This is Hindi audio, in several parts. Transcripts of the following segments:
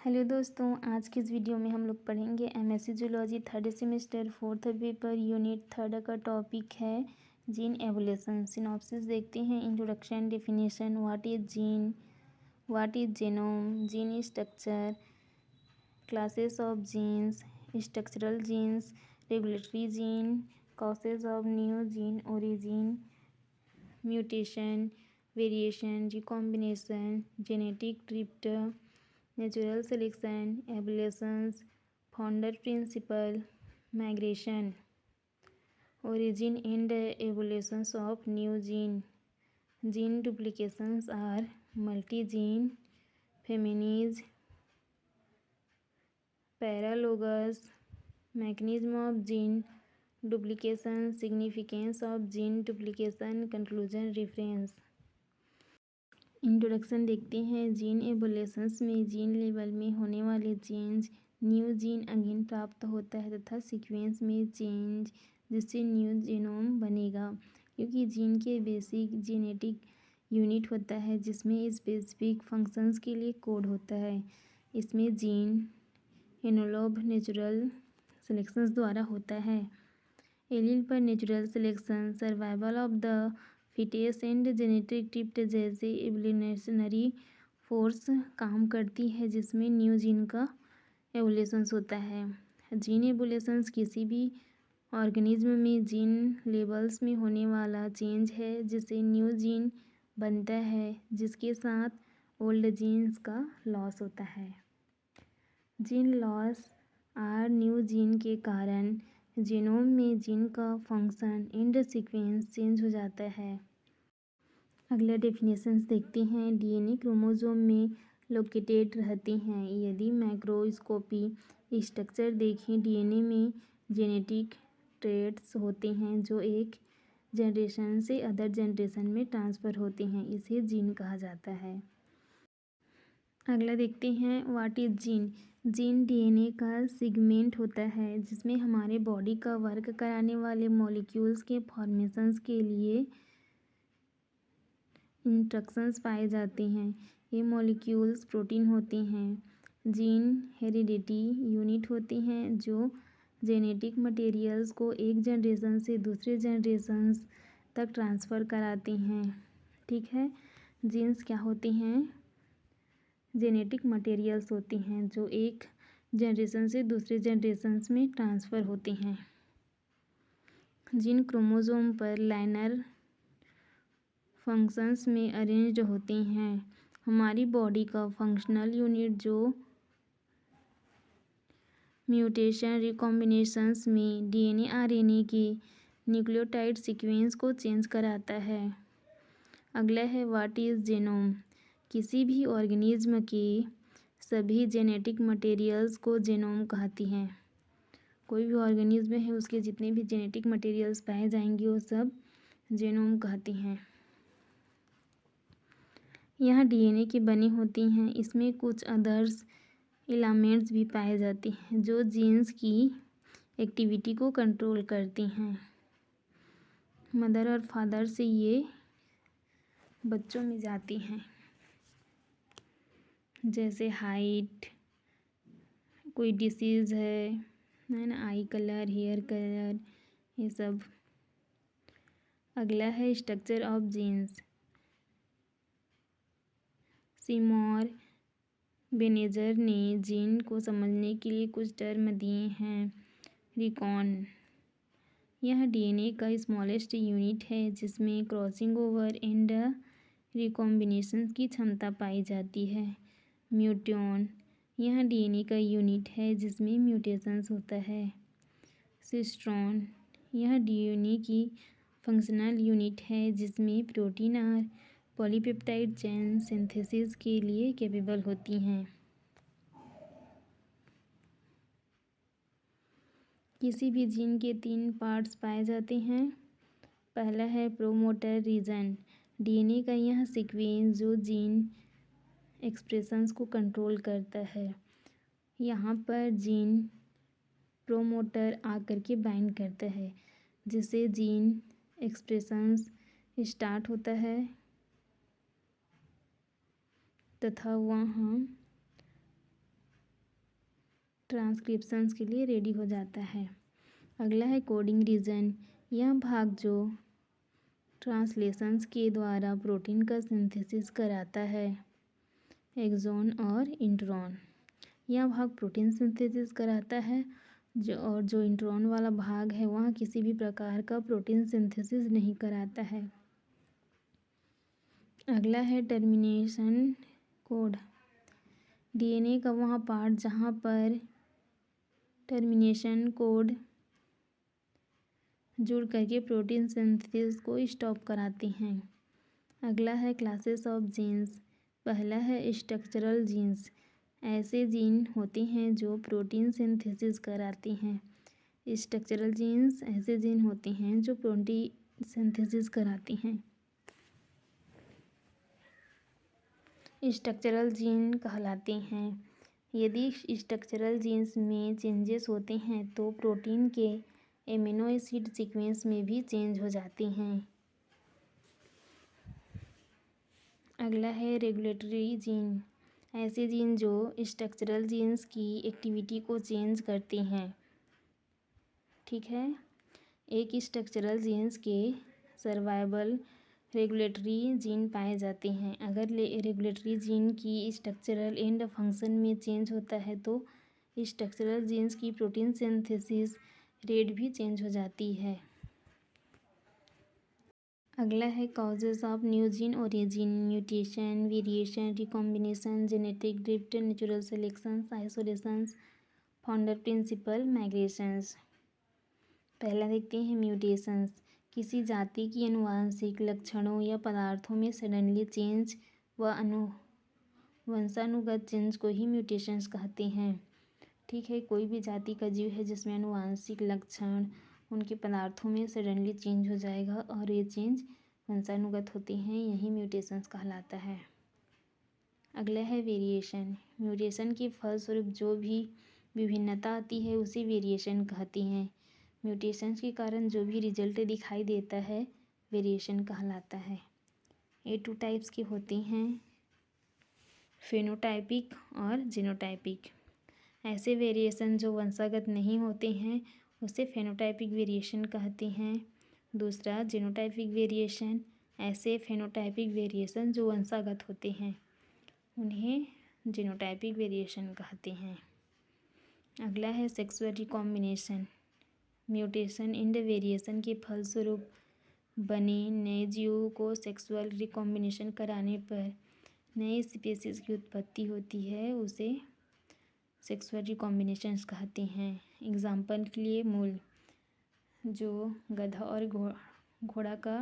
हेलो दोस्तों, आज की इस वीडियो में हम लोग पढ़ेंगे MSc zoology third semester fourth paper unit third का टॉपिक है जीन एवोल्यूशन। सिनॉप्सिस देखते हैं। Introduction, definition, what is gene, what is genome, gene structure, classes of genes, structural genes, regulatory gene, causes of new gene origin, mutation, variation, recombination, genetic drift, natural selection, evolutions, founder principle, migration, origin and evolutions of new gene. Gene duplications are multi-gene, feminine, paralogous, mechanism of gene duplication, significance of gene duplication, conclusion, reference. Introduction देखते हैं। जीन एवोल्यूशंस में जीन लेवल में होने वाले चेंज न्यू जीन अगेन प्राप्त होता है तथा सीक्वेंस में चेंज जिससे न्यू जीनोम बनेगा, क्योंकि जीन के बेसिक जेनेटिक यूनिट होता है जिसमें स्पेसिफिक फंक्शंस के लिए कोड होता है। इसमें जीन एनोलॉग नेचुरल सिलेक्शंस द्वारा होता है। एलील पर natural selection, survival of the fittest and genetic drift जैसे एवोल्यूशनरी फोर्स काम करती है जिसमें न्यू जीन का एवोल्यूशंस होता है। जीन एवोल्यूशंस किसी भी ऑर्गेनिज्म में जीन लेवल्स में होने वाला चेंज है जिससे न्यू जीन बनता है, जिसके साथ ओल्ड जीन्स का लॉस होता है। Gene loss or new gene के कारण जीनोम में जीन का फंक्शन एंड सीक्वेंस चेंज हो जाता है। अगला डेफिनेशंस देखते हैं। डीएनए क्रोमोसोम में लोकेटेड रहते हैं। यदि माइक्रोस्कोपी स्ट्रक्चर देखें, डीएनए में जेनेटिक ट्रेट्स होते हैं जो एक जनरेशन से अदर जनरेशन में ट्रांसफ़र होते हैं, इसे जीन कहा जाता है। अगला देखते हैं। What is gene. Gene DNA का सेगमेंट होता है जिसमें हमारे बॉडी का वर्क कराने वाले मॉलिक्यूल्स के फॉर्मेशंस के लिए इंस्ट्रक्शंस पाए जाते हैं। ये मॉलिक्यूल्स प्रोटीन होते हैं। जीन हेरिडिटी यूनिट होते हैं जो जेनेटिक मटेरियल्स को एक जनरेशन से दूसरे जनरेशन्स तक ट्रांसफ़र कराते हैं। ठीक है, जीन्स क्या होते हैं? जेनेटिक मटेरियल्स होते हैं जो एक जनरेशन से दूसरे जनरेशन्स में ट्रांसफ़र होते हैं। जीन क्रोमोसोम पर लाइनर फंक्शंस में अरेंज्ड होते हैं। हमारी बॉडी का फंक्शनल यूनिट जो म्यूटेशन रिकॉम्बिनेशंस में डीएनए आरएनए के न्यूक्लियोटाइड सीक्वेंस को चेंज कराता है। अगला है व्हाट इज़ जेनोम। किसी भी ऑर्गेनिज्म के सभी जेनेटिक मटेरियल्स को जेनोम कहती हैं। कोई भी ऑर्गेनिज्म है उसके जितने भी जेनेटिक मटेरियल्स पाए जाएंगे वो सब जेनोम कहती हैं। यह डीएनए के बने होती हैं। इसमें कुछ अदर्स एलिमेंट्स भी पाए जाते हैं जो जीन्स की एक्टिविटी को कंट्रोल करते हैं। मदर और फादर से ये बच्चों में जाती हैं, जैसे हाइट, कोई डिसीज़ है ना, आई कलर, हेयर कलर, ये सब। अगला है स्ट्रक्चर ऑफ जीन्स। सिमोर बेनेजर ने जीन को समझने के लिए कुछ टर्म दिए हैं। रिकॉन, यह डीएनए का स्मॉलेस्ट यूनिट है जिसमें क्रॉसिंग ओवर एंड रिकॉम्बिनेशन की क्षमता पाई जाती है। म्यूटोन, यह डीएनए का यूनिट है जिसमें म्यूटेशंस होता है। सिस्ट्रॉन, यह डीएनए की फंक्शनल यूनिट है जिसमें प्रोटीन और पॉलीपेप्टाइड चेन सिंथेसिस के लिए कैपेबल होती हैं। किसी भी जीन के 3 पार्ट्स पाए जाते हैं। पहला है प्रोमोटर रीजन। डीएनए का यह सीक्वेंस जो जीन एक्सप्रेशंस को कंट्रोल करता है। यहाँ पर जीन प्रोमोटर आकर के बाइंड करता है जिससे जीन एक्सप्रेशंस स्टार्ट होता है तथा वहाँ ट्रांसक्रिप्शंस के लिए रेडी हो जाता है। अगला है कोडिंग रीजन। यह भाग जो ट्रांसलेशंस के द्वारा प्रोटीन का सिंथेसिस कराता है। एक्सॉन और इंट्रॉन। यह भाग प्रोटीन सिंथेसिस कराता है जो इंट्रॉन वाला भाग है वह किसी भी प्रकार का प्रोटीन सिंथेसिस नहीं कराता है। अगला है टर्मिनेशन कोड। डीएनए का वह पार्ट जहाँ पर टर्मिनेशन कोड जुड़ करके प्रोटीन सिंथेसिस को स्टॉप कराते हैं। अगला है क्लासेस ऑफ जीन्स। पहला है स्ट्रक्चरल जीन्स। ऐसे जीन होते हैं जो प्रोटीन सिंथेसिस कराते हैं। स्ट्रक्चरल जीन्स ऐसे जीन होते हैं जो प्रोटीन सिंथेसिस कराते हैं। स्ट्रक्चरल जीन कहलाते हैं। यदि स्ट्रक्चरल जीन्स में चेंजेस होते हैं तो प्रोटीन के एमिनो एसिड सीक्वेंस में भी चेंज हो जाते हैं। अगला है रेगुलेटरी जीन। ऐसे जीन जो स्ट्रक्चरल जीन्स की एक्टिविटी को चेंज करते हैं। ठीक है, एक स्ट्रक्चरल जीन्स के सर्वाइवल रेगुलेटरी जीन पाए जाते हैं। अगर रेगुलेटरी जीन की स्ट्रक्चरल एंड फंक्शन में चेंज होता है तो स्ट्रक्चरल जीन्स की प्रोटीन सिंथेसिस रेट भी चेंज हो जाती है। अगला है causes of new gene origin. Mutation, variation, recombination, genetic drift, natural selections, isolations, founder principle, migrations. पहला देखते हैं म्यूटेशंस। किसी जाति की आनुवांशिक लक्षणों या पदार्थों में सडनली चेंज व वंशानुगत चेंज को ही म्यूटेशंस कहते हैं। ठीक है, कोई भी जाति का जीव है जिसमें आनुवांशिक लक्षण उनके पदार्थों में सडनली चेंज हो जाएगा और ये चेंज वंशानुगत होते हैं, यही म्यूटेशंस कहलाता है। अगला है वेरिएशन। म्यूटेशन के फलस्वरूप जो भी विभिन्नता आती है उसे वेरिएशन कहते हैं। म्यूटेशंस के कारण जो भी रिजल्ट दिखाई देता है वेरिएशन कहलाता है। 2 टाइप्स के होते हैं, फेनोटाइपिक और जीनोटाइपिक। ऐसे वेरिएशन जो वंशागत नहीं होते हैं उसे फेनोटाइपिक वेरिएशन कहते हैं। दूसरा जीनोटाइपिक वेरिएशन। ऐसे फेनोटाइपिक वेरिएशन जो वंशागत होते हैं उन्हें जीनोटाइपिक वेरिएशन कहते हैं। अगला है sexual recombination. Mutation and variation के फलस्वरूप बने नए जीवों को सेक्सुअल रिकॉम्बिनेशन कराने पर नए स्पीसीज की उत्पत्ति होती है, उसे सेक्सुअल रिकॉम्बिनेशंस कहते हैं। एग्जाम्पल के लिए मूल, जो गधा और घोड़ा का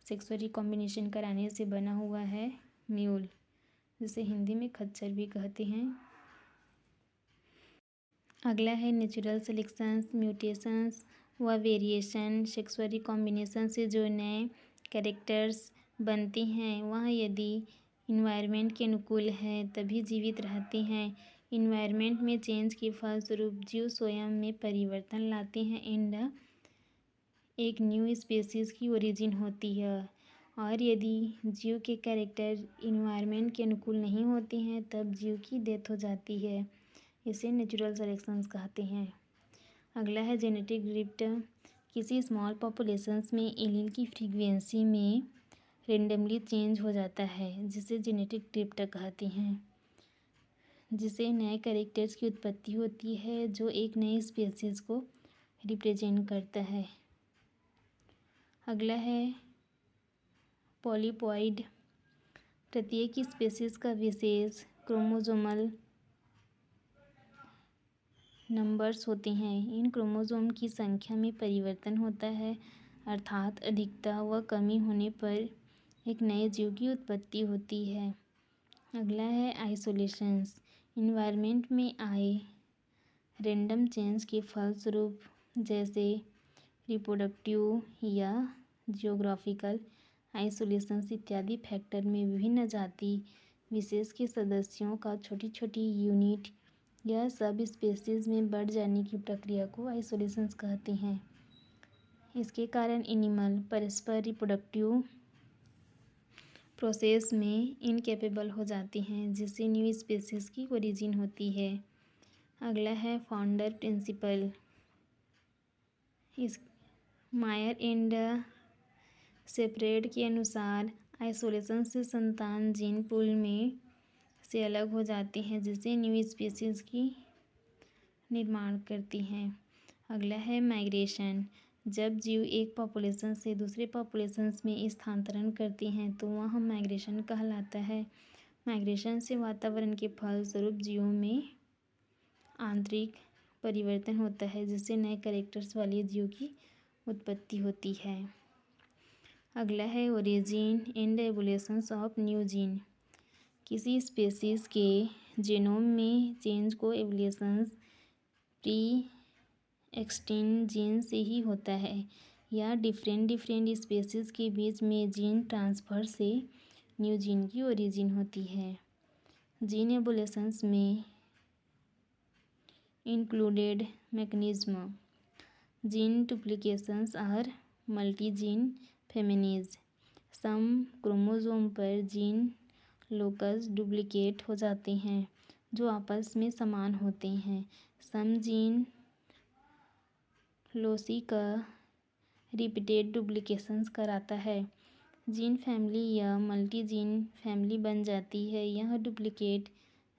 सेक्सुअल रिकॉम्बिनेशन कराने से बना हुआ है म्यूल, जिसे हिंदी में खच्चर भी कहते हैं। अगला है नेचुरल सिलेक्शंस। म्यूटेशंस व वेरिएशन सेक्सुअल रिकॉम्बिनेशन से जो नए कैरेक्टर्स बनते हैं वह यदि इन्वायरमेंट के अनुकूल है तभी जीवित रहते हैं। इन्वायरमेंट में चेंज के फलस्वरूप जीव स्वयं में परिवर्तन लाते हैं एंड एक न्यू स्पीसीज की ओरिजिन होती है। और यदि जीव के कैरेक्टर इन्वायरमेंट के अनुकूल नहीं होते हैं तब जीव की डेथ हो जाती है, इसे नेचुरल सेलेक्शंस कहते हैं। अगला है जेनेटिक ड्रिफ्ट। किसी स्मॉल पॉपुलेशंस में एलील की फ्रीक्वेंसी में रेंडमली चेंज हो जाता है जिसे जेनेटिक ड्रिफ्ट कहते हैं, जिसे नए कैरेक्टर्स की उत्पत्ति होती है जो एक नई स्पीसीज को रिप्रेजेंट करता है। अगला है पॉलीपॉइड। प्रत्येक स्पीसीज का विशेष क्रोमोसोमल नंबर्स होते हैं। इन क्रोमोसोम की संख्या में परिवर्तन होता है, अर्थात अधिकता व कमी होने पर एक नए जीव की उत्पत्ति होती है। अगला है आइसोलेशंस। इन्वायरमेंट में आए रैंडम चेंज के फलस्वरूप जैसे रिप्रोडक्टिव या जियोग्राफिकल आइसोलेशंस इत्यादि फैक्टर में विभिन्न जाति विशेष के सदस्यों का छोटी छोटी यूनिट या सब स्पीसीज में बढ़ जाने की प्रक्रिया को आइसोलेशंस कहते हैं। इसके कारण एनिमल परस्पर रिप्रोडक्टिव प्रोसेस में इनकेपेबल हो जाते हैं, जिससे न्यू स्पीसीज की ओरिजिन होती है। अगला है फाउंडर प्रिंसिपल। इस मायर एंड सेपरेट के अनुसार आइसोलेशन से संतान जीन पूल में से अलग हो जाती हैं, जिससे न्यू स्पीसीज की निर्माण करती हैं। अगला है माइग्रेशन। जब जीव एक पॉपुलेशन से दूसरे पॉपुलेशंस में स्थानांतरण करती हैं तो वह माइग्रेशन कहलाता है। माइग्रेशन से वातावरण के फलस्वरूप जीवों में आंतरिक परिवर्तन होता है, जिससे नए कैरेक्टर्स वाले जीव की उत्पत्ति होती है। अगला है origin and evolution of new gene. किसी स्पेसीज के जीनोम में चेंज को एवोल्यूशंस प्री एक्सटिंक्ट जीन से ही होता है, या डिफरेंट स्पेसीज के बीच में जीन ट्रांसफर से न्यू जीन की ओरिजिन होती है। जीन एवोल्यूशंस में included mechanism. Gene duplications are multi gene families. Same chromosome पर जीन लोकस डुप्लीकेट हो जाते हैं जो आपस में समान होते हैं। सम जीन लोसी का रिपीटेड डुप्लीकेशंस कराता है। जीन फैमिली या मल्टी जीन फैमिली बन जाती है। यह डुप्लीकेट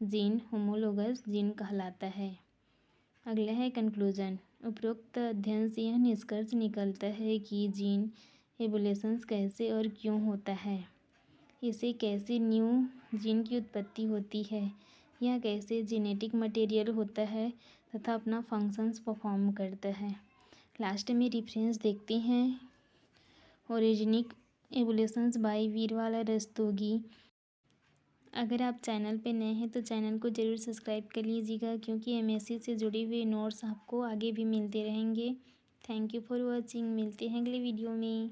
जीन होमोलोगस जीन कहलाता है। अगला है कंक्लूजन। उपरोक्त अध्ययन से यह निष्कर्ष निकलता है कि जीन एवोल्यूशंस कैसे और क्यों होता है, इसे कैसे न्यू जीन की उत्पत्ति होती है, यह कैसे जेनेटिक मटेरियल होता है तथा अपना फंक्शंस परफॉर्म करता है। लास्ट में रेफरेंस देखते हैं। ओरिजिनिक एवोल्यूशंस बाय वीरवाला रस्तोगी। अगर आप चैनल पे नए हैं तो चैनल को ज़रूर सब्सक्राइब कर लीजिएगा, क्योंकि एमएससी से जुड़े हुए नोट्स आपको आगे भी मिलते रहेंगे। Thank you for watching. मिलते हैं अगले वीडियो में।